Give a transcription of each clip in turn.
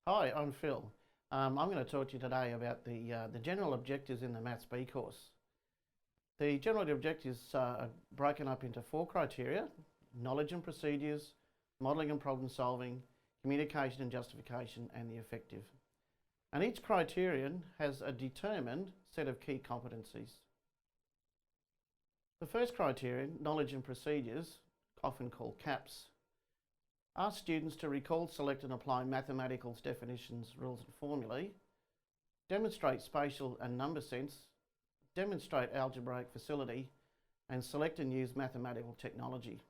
Hi, I'm Phil. I'm going to talk to you today about the general objectives in the Maths B course. The general objectives are broken up into 4 criteria: knowledge and procedures, modelling and problem solving, communication and justification, and the effective. And each criterion has a determined set of key competencies. The first criterion, knowledge and procedures, often called CAPS, ask students to recall, select and apply mathematical definitions, rules and formulae, demonstrate spatial and number sense, demonstrate algebraic facility, and select and use mathematical technology.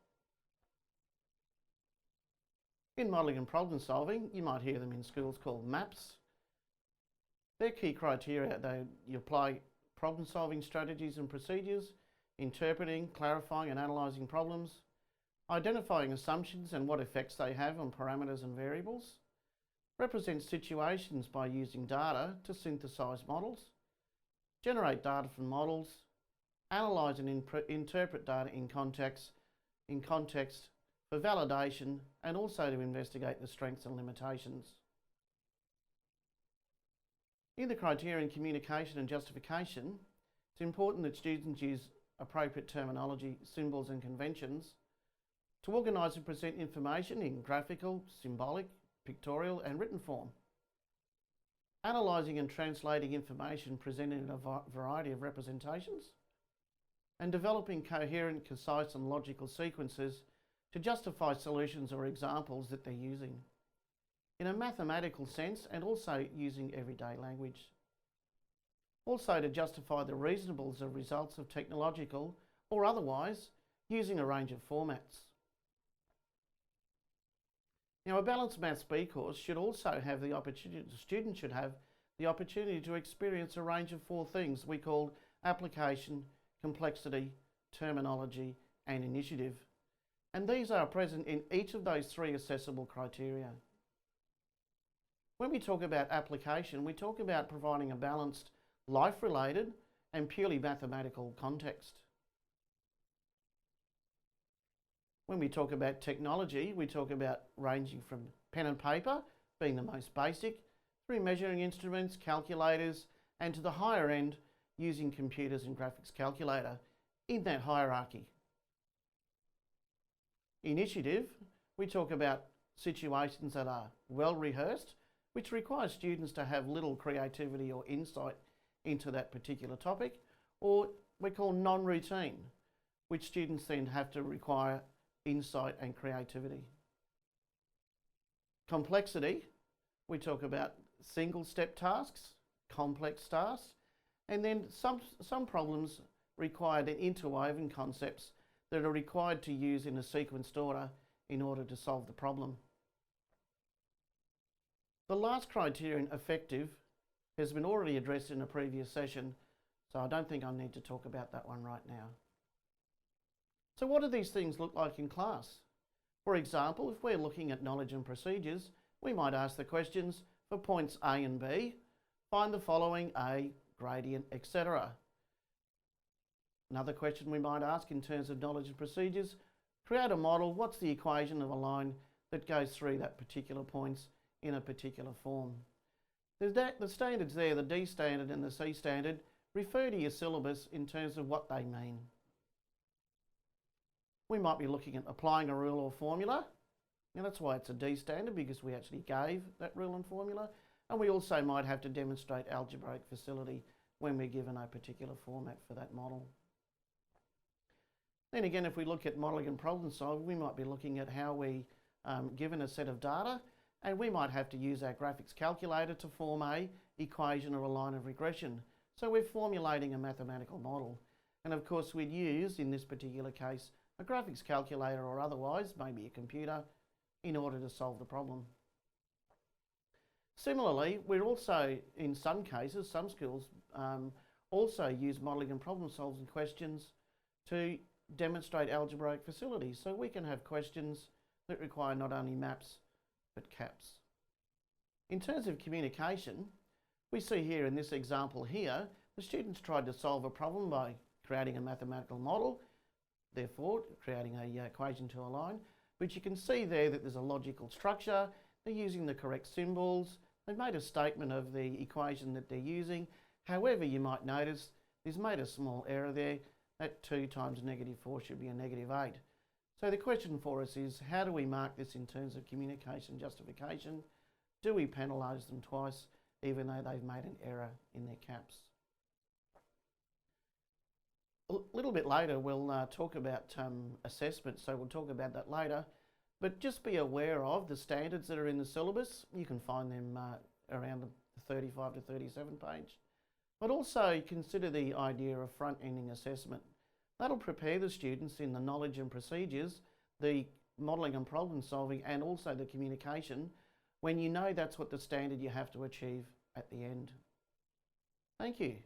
In modelling and problem solving, you might hear them in schools called MAPS. Their key criteria, you apply problem solving strategies and procedures, interpreting, clarifying and analysing problems, identifying assumptions and what effects they have on parameters and variables, represent situations by using data to synthesise models, generate data from models, analyse and interpret data in context for validation, and also to investigate the strengths and limitations. In the criterion communication and justification, it's important that students use appropriate terminology, symbols and conventions to organise and present information in graphical, symbolic, pictorial and written form. Analysing and translating information presented in a variety of representations, and developing coherent, concise and logical sequences to justify solutions or examples that they're using in a mathematical sense, and also using everyday language. Also to justify the reasonableness of results of technological or otherwise using a range of formats. Now, a balanced Maths B course should also have the opportunity, the student should have the opportunity to experience a range of 4 things we call application, complexity, terminology and initiative. And these are present in each of those 3 accessible criteria. When we talk about application, we talk about providing a balanced, life-related and purely mathematical context. When we talk about technology, we talk about ranging from pen and paper, being the most basic, through measuring instruments, calculators, and to the higher end, using computers and graphics calculator in that hierarchy. Initiative, we talk about situations that are well rehearsed, which require students to have little creativity or insight into that particular topic, or we call non-routine, which students then have to require insight and creativity. Complexity, we talk about single step tasks, complex tasks, and then some problems required interwoven concepts that are required to use in a sequenced order in order to solve the problem. The last criterion, effective, has been already addressed in a previous session, so I don't think I need to talk about that one right now. So what do these things look like in class? For example, if we're looking at knowledge and procedures, we might ask the questions for points A and B, find the following A, gradient, etc. Another question we might ask in terms of knowledge and procedures, create a model, what's the equation of a line that goes through that particular points in a particular form? The standards there, the D standard and the C standard, refer to your syllabus in terms of what they mean. We might be looking at applying a rule or formula. Now that's why it's a D standard, because we actually gave that rule and formula. And we also might have to demonstrate algebraic facility when we're given a particular format for that model. Then again, if we look at modelling and problem solving, we might be looking at how we, given a set of data, and we might have to use our graphics calculator to form a equation or a line of regression. So we're formulating a mathematical model. And of course we'd use, in this particular case, a graphics calculator or otherwise, maybe a computer, in order to solve the problem. Similarly, we're also, in some cases, some schools also use modelling and problem solving questions to demonstrate algebraic facilities. So we can have questions that require not only maps, but CAPS. In terms of communication, we see here in this example here, the students tried to solve a problem by creating a mathematical model, therefore creating an equation to a line, but you can see there that there's a logical structure, they're using the correct symbols, They've made a statement of the equation that they're using. However, you might notice there's made a small error there. That 2 times -4 should be a -8. So the question for us is, how do we mark this in terms of communication justification? Do we penalise them twice, even though they've made an error in their caps? A little bit later, we'll talk about assessment, so we'll talk about that later. But just be aware of the standards that are in the syllabus. You can find them around the 35 to 37 page. But also consider the idea of front-ending assessment. That'll prepare the students in the knowledge and procedures, the modelling and problem solving, and also the communication, when you know that's what the standard you have to achieve at the end. Thank you.